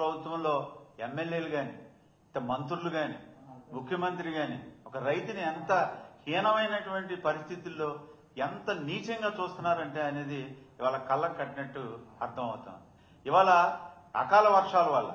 ప్రభుత్వంలో ఎమ్మెల్యేలు గాని మంత్రులు గాని ముఖ్యమంత్రి గాని ఒక రైతుని ఎంత హీనమైనటువంటి పరిస్థితుల్లో ఎంత నీచంగా చూస్తున్నారంటే అనేది ఇవాళ కళ్ళకు కట్టినట్టు అర్థం అవుతాం. ఇవాళ అకాల వర్షాల వల్ల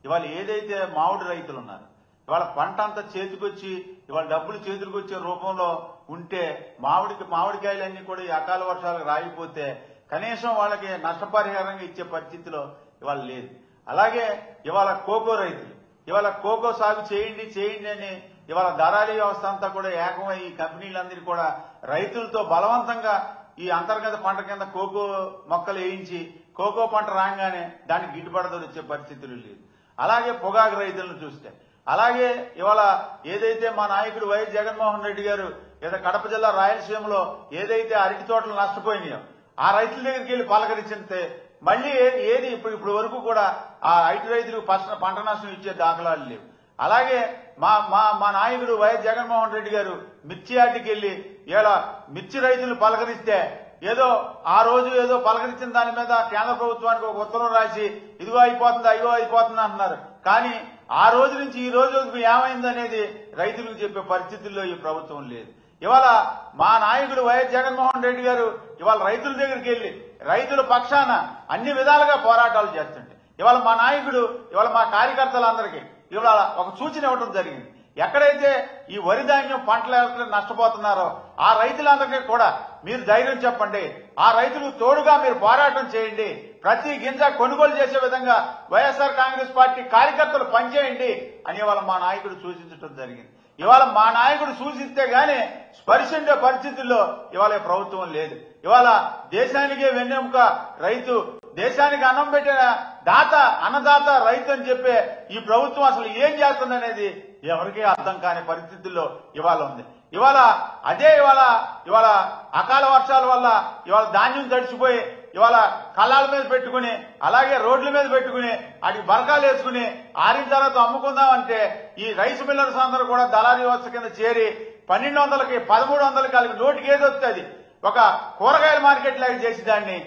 ఇవాళ ఏదైతే మామిడి రైతులు ఉన్నారు ఇవాళ పంట అంతా చేతికొచ్చి ఇవాళ డబ్బులు చేతులకు వచ్చే రూపంలో ఉంటే మామిడికాయలన్నీ కూడా ఈ అకాల వర్షాలకు రాగిపోతే కనీసం వాళ్ళకి నష్టపరిహారంగా ఇచ్చే పరిస్థితిలో ఇవాళ లేదు. అలాగే ఇవాళ కోకో రైతులు ఇవాళ కోకో సాగు చేయండి అని ఇవాళ దళారీ వ్యవస్థ అంతా కూడా ఏకమై ఈ కంపెనీలందరూ కూడా రైతులతో బలవంతంగా ఈ అంతర్గత పంట కింద కోకో మొక్కలు వేయించి కోకో పంట రాగానే దానికి గిట్టుబాటు వచ్చే పరిస్థితులు లేదు. అలాగే పొగాకు రైతులను చూస్తే అలాగే ఇవాళ ఏదైతే మా నాయకుడు వైఎస్ జగన్మోహన్ రెడ్డి గారు ఏదో కడప జిల్లా రాయలసీమలో ఏదైతే అరటి తోటలు నష్టపోయినాయో ఆ రైతుల దగ్గరికి వెళ్లి పలకరించితే మళ్లీ ఏది ఇప్పుడు వరకు కూడా ఆ అరటి రైతులకు పంట నష్టం ఇచ్చే దాఖలాలు లేవు. అలాగే మా నాయకుడు వైఎస్ జగన్మోహన్ రెడ్డి గారు మిర్చి యార్డుకి వెళ్లి ఇలా మిర్చి రైతులు పలకరిస్తే ఏదో ఆ రోజు ఏదో పలకరించిన దాని మీద కేంద్ర ప్రభుత్వానికి ఒక ఉత్తరం రాసి ఇదిగో అయిపోతుంది అయ్యో అయిపోతుంది అంటున్నారు. కానీ ఆ రోజు నుంచి ఈ రోజు ఏమైందనేది రైతులకు చెప్పే పరిస్థితుల్లో ఈ ప్రభుత్వం లేదు. ఇవాళ మా నాయకుడు వైఎస్ జగన్మోహన్ రెడ్డి గారు ఇవాళ రైతుల దగ్గరికి వెళ్లి రైతుల పక్షాన అన్ని విధాలుగా పోరాటాలు చేస్తుంటే ఇవాళ మా నాయకుడు ఇవాళ మా కార్యకర్తలందరికీ ఇవాళ ఒక సూచన ఇవ్వడం జరిగింది. ఎక్కడైతే ఈ వరి ధాన్యం పంటలు నష్టపోతున్నారో ఆ రైతులందరికీ కూడా మీరు ధైర్యం చెప్పండి, ఆ రైతులకు తోడుగా మీరు పోరాటం చేయండి, ప్రతి గింజ కొనుగోలు చేసే విధంగా వైఎస్ఆర్ కాంగ్రెస్ పార్టీ కార్యకర్తలు పనిచేయండి అని ఇవాళ మా నాయకుడు సూచించడం జరిగింది. ఇవాళ మా నాయకుడు సూచిస్తే గానీ స్పర్శించే పరిస్థితుల్లో ఇవాళ ప్రభుత్వం లేదు. ఇవాళ దేశానికే వెన్నెముక రైతు, దేశానికి అన్నం పెట్టిన అన్నదాత రైతు అని చెప్పే ఈ ప్రభుత్వం అసలు ఏం చేస్తుందనేది ఎవరికీ అర్థం కాని పరిస్థితుల్లో ఇవాళ ఉంది. ఇవాళ అకాల వర్షాల వల్ల ఇవాళ ధాన్యం తడిచిపోయి ఇవాళ కళ్ళాల మీద పెట్టుకుని అలాగే రోడ్ల మీద పెట్టుకుని వాటికి బరకాలు వేసుకుని ఆరిన తర్వాత అమ్ముకుందామంటే ఈ రైస్ మిల్లర్స్ అందరూ కూడా దళారీ వ్యవస్థ కింద చేరి 1200కి 1300కి వాళ్ళకి నోటికి ఏది వస్తుంది ఒక కూరగాయల మార్కెట్ లాగా చేసి దాన్ని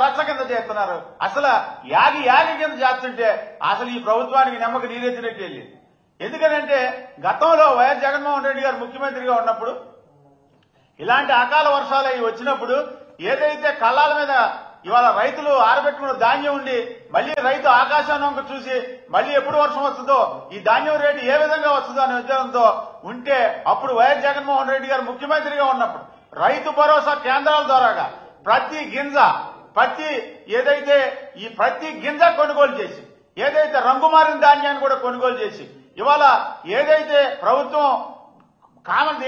రచ్చ కింద చేస్తున్నారు. అసలు యాగి కింద చేస్తుంటే అసలు ఈ ప్రభుత్వానికి నమ్మక నీరెత్తినట్టు వెళ్ళింది. ఎందుకంటే గతంలో వైఎస్ జగన్మోహన్ రెడ్డి గారు ముఖ్యమంత్రిగా ఉన్నప్పుడు ఇలాంటి అకాల వర్షాలు అవి వచ్చినప్పుడు ఏదైతే కళ్ళాల మీద ఇవాళ రైతులు ఆరబెట్టుకున్న ధాన్యం ఉండి మళ్లీ రైతు ఆకాశాన్ని చూసి మళ్లీ ఎప్పుడు వర్షం వస్తుందో ఈ ధాన్యం రేటు ఏ విధంగా వస్తుందో అనే ఉద్దేశంతో ఉంటే అప్పుడు వైఎస్ జగన్మోహన్ రెడ్డి గారు ముఖ్యమంత్రిగా ఉన్నప్పుడు రైతు భరోసా కేంద్రాల ద్వారాగా ప్రతి గింజ కొనుగోలు చేసి ఏదైతే రంగుమారిన ధాన్యాన్ని కూడా కొనుగోలు చేసి ఇవాళ ఏదైతే ప్రభుత్వం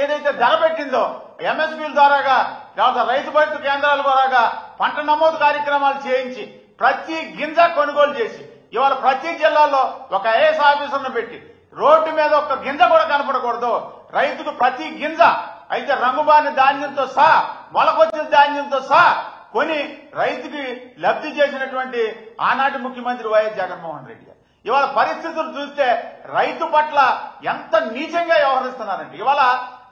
ఏదైతే ధర పెట్టిందో ఎంఎస్పీల ద్వారాగా లేదా రైతు భరోసా కేంద్రాల ద్వారాగా పంట నమోదు కార్యక్రమాలు చేయించి ప్రతి గింజ కొనుగోలు చేసి ఇవాళ ప్రతి జిల్లాలో ఒక ఐఏఎస్ ఆఫీసర్ను పెట్టి రోడ్డు మీద ఒక గింజ కూడా కనపడకూడదు, రైతుకు ప్రతి గింజ అయితే రంగుమారిన ధాన్యంతో సహా మొలకొచ్చిన ధాన్యంతో సహా కొని రైతుకి లబ్ధి చేసినటువంటి ఆనాటి ముఖ్యమంత్రి వైఎస్ జగన్మోహన్ రెడ్డి గారు ఇవాళ పరిస్థితులు చూస్తే రైతు పట్ల ఎంత నీచంగా వ్యవహరిస్తున్నారంటే ఇవాళ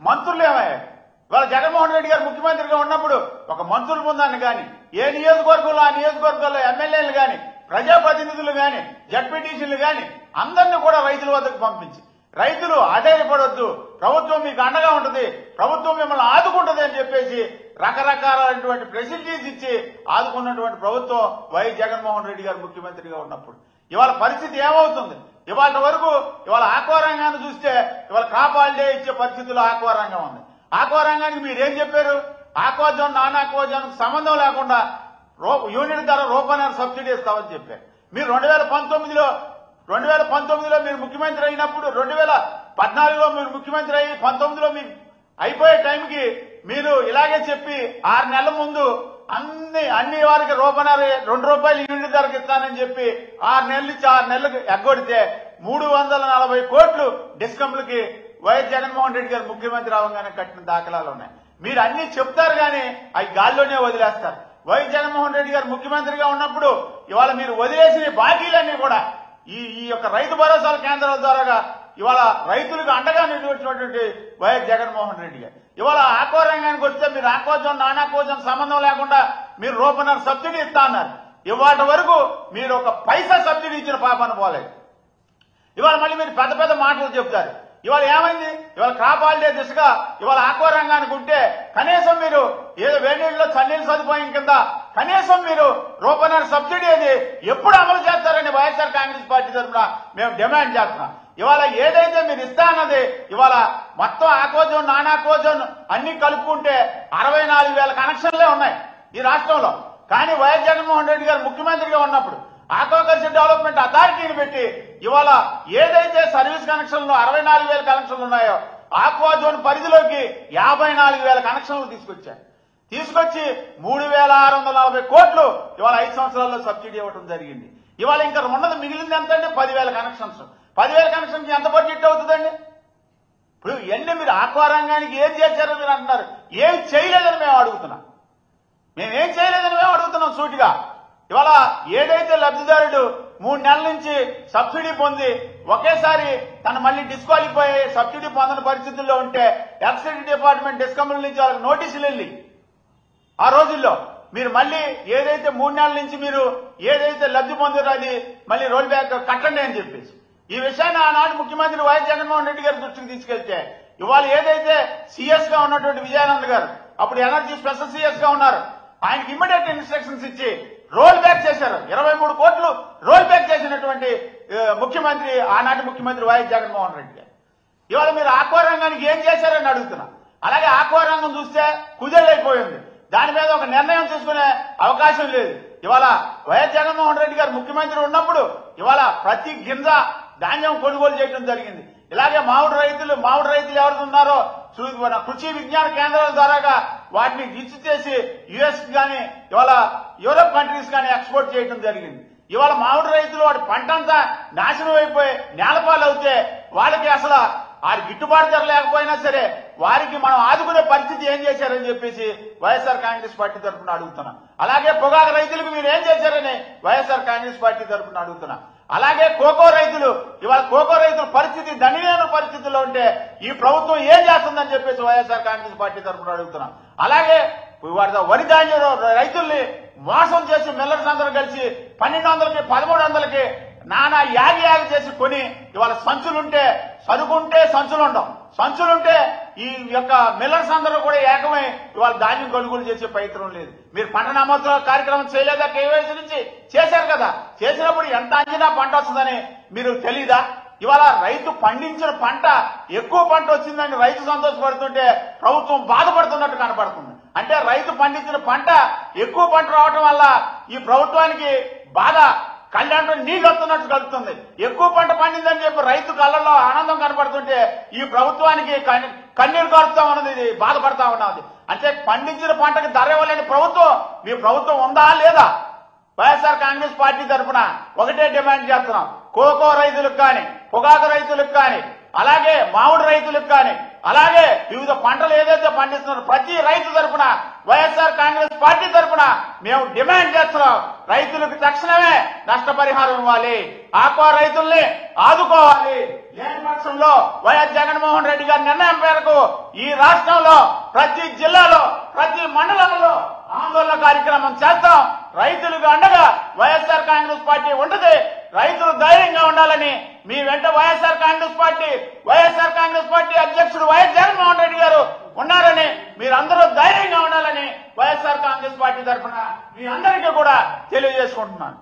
మంత్రులు ఏమయ్యారు. ఇవాళ జగన్మోహన్ రెడ్డి గారు ముఖ్యమంత్రిగా ఉన్నప్పుడు ఒక మంత్రుల బృందాన్ని కానీ ఏ నియోజకవర్గంలో ఆ నియోజకవర్గాల్లో ఎమ్మెల్యేలు కానీ ప్రజాప్రతినిధులు కానీ జడ్పీటీసీలు కానీ అందరినీ కూడా రైతుల వద్దకు పంపించి రైతులు ఆధారపడొద్దు, ప్రభుత్వం మీకు అండగా ఉంటుంది, ప్రభుత్వం మిమ్మల్ని ఆదుకుంటుంది అని చెప్పేసి రకరకాలైనటువంటి ఫెసిలిటీస్ ఇచ్చి ఆదుకున్నటువంటి ప్రభుత్వం వైఎస్ జగన్మోహన్ రెడ్డి గారు ముఖ్యమంత్రిగా ఉన్నప్పుడు ఇవాళ పరిస్థితి ఏమవుతుంది? ఇవాళ వరకు ఇవాళ ఆక్వా రంగాన్ని చూస్తే ఇవాళ క్రాప్ హాలిడే ఇచ్చే పరిస్థితుల్లో ఆక్వా రంగం ఉంది. ఆక్వా రంగానికి మీరేం చెప్పారు? Aqua zone non aqua zone సంబంధం లేకుండా యూనిట్ ధర రూపాయల సబ్సిడీ ఇస్తామని చెప్పారు. మీరు 2019లో మీరు ముఖ్యమంత్రి అయినప్పుడు 2014లో మీరు ముఖ్యమంత్రి అయ్యి 19లో మీకు అయిపోయే టైంకి మీరు ఇలాగే చెప్పి 6 నెలల ముందు అన్ని వారికి ₹2 యూనిట్ ధరకు ఇస్తానని చెప్పి 6 నెలల నుంచి 6 నెలలకు ఎగ్గొడితే 340 కోట్లు డిస్కంలకి వైఎస్ జగన్మోహన్ రెడ్డి గారు ముఖ్యమంత్రి అవగానే కట్టిన దాఖలాలు ఉన్నాయి. మీరు అన్ని చెప్తారు కానీ అవి గాల్లోనే వదిలేస్తారు. వైఎస్ జగన్మోహన్ రెడ్డి గారు ముఖ్యమంత్రిగా ఉన్నప్పుడు ఇవాళ మీరు వదిలేసిన బాకీలన్నీ కూడా ఈ యొక్క రైతు భరోసా కేంద్రాల ద్వారాగా ఇవాళ రైతులకు అండగా నిలిచినటువంటి వైఎస్ జగన్మోహన్ రెడ్డి గారు ఇవాళ ఆక్వా రంగానికి వస్తే మీరు aqua zone non aqua zone సంబంధం లేకుండా మీరు ₹1 సబ్సిడీ ఇస్తా అన్నారు. ఇవాటి వరకు మీరు ఒక పైసా సబ్సిడీ ఇచ్చిన పాపాన పోలేదు. ఇవాళ మళ్ళీ మీరు పెద్ద పెద్ద మాటలు చెప్తారు. ఇవాళ ఏమైంది? ఇవాళ క్రాప్ హాలిడే దిశగా ఇవాళ ఆక్వా రంగానికి ఉంటే కనీసం మీరు ఏదో వేడినీళ్ళలో చన్నీళ్ళు సదుపాయం కింద కనీసం మీరు రూపాయన్నర సబ్సిడీ అది ఎప్పుడు అమలు చేస్తారని వైఎస్ఆర్ కాంగ్రెస్ పార్టీ తరఫున మేము డిమాండ్ చేస్తున్నాం. ఇవాళ ఏదైతే మీరు ఇస్తా అన్నది ఇవాళ మొత్తం ఆక్వాజోన్ నాన్ ఆక్వాజోన్ అన్ని కలుపుకుంటే 64,000 కనెక్షన్లే ఉన్నాయి ఈ రాష్ట్రంలో. కానీ వైఎస్ జగన్మోహన్ రెడ్డి గారు ముఖ్యమంత్రిగా ఉన్నప్పుడు ఆక్వాకల్చర్ డెవలప్మెంట్ అథారిటీని పెట్టి ఇవాళ ఏదైతే సర్వీస్ కనెక్షన్లు 64,000 కనెక్షన్లు ఉన్నాయో ఆక్వాజోన్ పరిధిలోకి 54,000 కనెక్షన్లు తీసుకొచ్చి 3,640 కోట్లు ఇవాళ 5 సంవత్సరాల్లో సబ్సిడీ ఇవ్వడం జరిగింది. ఇవాళ ఇంకా ఉన్నది మిగిలింది ఎంత అంటే 10,000 కనెక్షన్స్. 10,000 కనెక్షన్కి ఎంత బడ్జెట్ అవుతుందండి? ఇప్పుడు ఇవన్నీ మీరు ఆక్వా రంగానికి ఏం చేశారో మీరు అంటున్నారు. ఏం చేయలేదని మేము అడుగుతున్నాం. మేమేం చేయలేదని మేము అడుగుతున్నాం సూటిగా. ఇవాళ ఏదైతే లబ్ధిదారుడు 3 నెలల నుంచి సబ్సిడీ పొంది ఒకేసారి తను మళ్ళీ డిస్క్వాలిఫై అయ్యి సబ్సిడీ పొందని పరిస్థితుల్లో ఉంటే ఎలక్ట్రిసిటీ డిపార్ట్మెంట్ డిస్కమ్ల నుంచి వాళ్ళకి నోటీసులు వెళ్ళి ఆ రోజుల్లో మీరు మళ్ళీ ఏదైతే 3 నెలల నుంచి మీరు ఏదైతే లబ్ధి పొందారో అది మళ్ళీ రోల్ బ్యాక్ కట్టండి అని చెప్పేసి ఈ విషయాన్ని ఆనాడు ముఖ్యమంత్రి వైఎస్ జగన్మోహన్ రెడ్డి గారి దృష్టికి తీసుకెళ్తే ఇవాళ ఏదైతే సీఎస్ గా ఉన్నటువంటి విజయానంద్ గారు అప్పుడు ఎనర్జీ స్పెషల్ సీఎస్ గా ఉన్నారు, ఆయనకి ఇమ్మీడియట్ ఇన్స్ట్రక్షన్స్ ఇచ్చి రోల్ బ్యాక్ చేశారు. 23 కోట్లు రోల్ బ్యాక్ చేసినటువంటి ముఖ్యమంత్రి ఆనాటి ముఖ్యమంత్రి వైఎస్ జగన్మోహన్ రెడ్డి గారు. ఇవాళ మీరు ఆక్వా రంగానికి ఏం చేశారని అడుగుతున్నా. అలాగే ఆక్వా రంగం చూస్తే కుదేలైపోయింది. దాని మీద ఒక నిర్ణయం తీసుకునే అవకాశం లేదు. ఇవాళ వైఎస్ జగన్మోహన్ రెడ్డి గారు ముఖ్యమంత్రి ఉన్నప్పుడు ఇవాళ ప్రతి గింజ ధాన్యం కొనుగోలు చేయడం జరిగింది. ఇలాగే మామిడి రైతులు ఎవరు ఉన్నారో కృషి విజ్ఞాన కేంద్రాల ద్వారాగా వాటిని రిజిస్టర్ చేసి యుఎస్ గాని ఇవాళ యూరోప్ కంట్రీస్ గాని ఎక్స్పోర్ట్ చేయడం జరిగింది. ఇవాళ మామిడి రైతులు వాడి పంట అంతా నాశనం అయిపోయి నేలపాలు అవుతే వాళ్ళకి అసలు వారి గిట్టుబాటు ధర లేకపోయినా సరే వారికి మనం ఆదుకునే పరిస్థితి ఏం చేశారని చెప్పేసి వైఎస్ఆర్ కాంగ్రెస్ పార్టీ తరఫున అడుగుతున్నాం. అలాగే పొగాకు రైతులకు మీరు ఏం చేశారని వైఎస్ఆర్ కాంగ్రెస్ పార్టీ తరఫున అడుగుతున్నాం. అలాగే కోకో రైతులు ఇవాళ కోకో రైతుల పరిస్థితి దయనీయ పరిస్థితుల్లో ఉంటే ఈ ప్రభుత్వం ఏం చేస్తుందని చెప్పేసి వైఎస్ఆర్ కాంగ్రెస్ పార్టీ తరఫున అడుగుతున్నాం. అలాగే వరి ధాన్యం రైతుల్ని మోసం చేసి మిల్లర్స్ అందరూ కలిసి 1,200కి 1,300కి నానా యాగి చేసి కొని ఇవాళ సంచులుంటే సరుకుంటే సంచులుంటే ఈ యొక్క మిల్లర్స్ అందరూ కూడా ఏకమై ఇవాళ ధాన్యం కొనుగోలు చేసే ప్రయత్నం లేదు. మీరు పంట నమోదు కార్యక్రమం చేయలేదా? కేవైసీ నుంచి చేశారు కదా. చేసినప్పుడు ఎంత అంచనా పంట వస్తుందని మీరు తెలీదా? ఇవాళ రైతు పండించిన పంట ఎక్కువ పంట వచ్చిందని రైతు సంతోషపడుతుంటే ప్రభుత్వం బాధపడుతున్నట్టు కనపడుతుంది. అంటే రైతు పండించిన పంట ఎక్కువ పంట రావటం వల్ల ఈ ప్రభుత్వానికి బాధ కళ్యాణంలో నీళ్ళు వస్తున్నట్టు కలుగుతుంది. ఎక్కువ పంట పండిందని చెప్పి రైతు కళ్ళల్లో ఆనందం కనపడుతుంటే ఈ ప్రభుత్వానికి కన్నీరు కారుతా ఉన్నది, బాధపడతా ఉన్నది. అంటే పండించిన పంటకి ధర ఇవ్వలేని ప్రభుత్వం మీ ప్రభుత్వం ఉందా లేదా? వైఎస్ఆర్ కాంగ్రెస్ పార్టీ తరఫున ఒకటే డిమాండ్ చేస్తున్నాం. కోకో రైతులకు కానీ పొగాకు రైతులకు కానీ అలాగే మామిడి రైతులకు కానీ అలాగే వివిధ పంటలు ఏదైతే పండిస్తున్నారో ప్రతి రైతు తరఫున వైఎస్ఆర్ కాంగ్రెస్ పార్టీ తరఫున మేము డిమాండ్ చేస్తున్నాం. రైతులకు తక్షణమే నష్టపరిహారం ఇవ్వాలి, ఆక్వా రైతుల్ని ఆదుకోవాలి. లేని పక్షంలో వైఎస్ జగన్మోహన్ రెడ్డి గారి నిర్ణయం మేరకు ఈ రాష్ట్రంలో ప్రతి జిల్లాలో ప్రతి మండలంలో ఆందోళన కార్యక్రమం చేస్తాం. రైతులకు అండగా వైఎస్ఆర్ కాంగ్రెస్ పార్టీ ఉంటుంది. రైతులు ధైర్యంగా ఉండాలని మీ వెంట వైఎస్ఆర్ కాంగ్రెస్ పార్టీ అధ్యక్షుడు వైఎస్ జగన్మోహన్ రెడ్డి గారు ఉన్నారని మీరందరూ ధైర్యంగా ఉండాలని వైఎస్ఆర్ కాంగ్రెస్ పార్టీ తరఫున మీ అందరికీ కూడా తెలియజేసుకుంటున్నాను.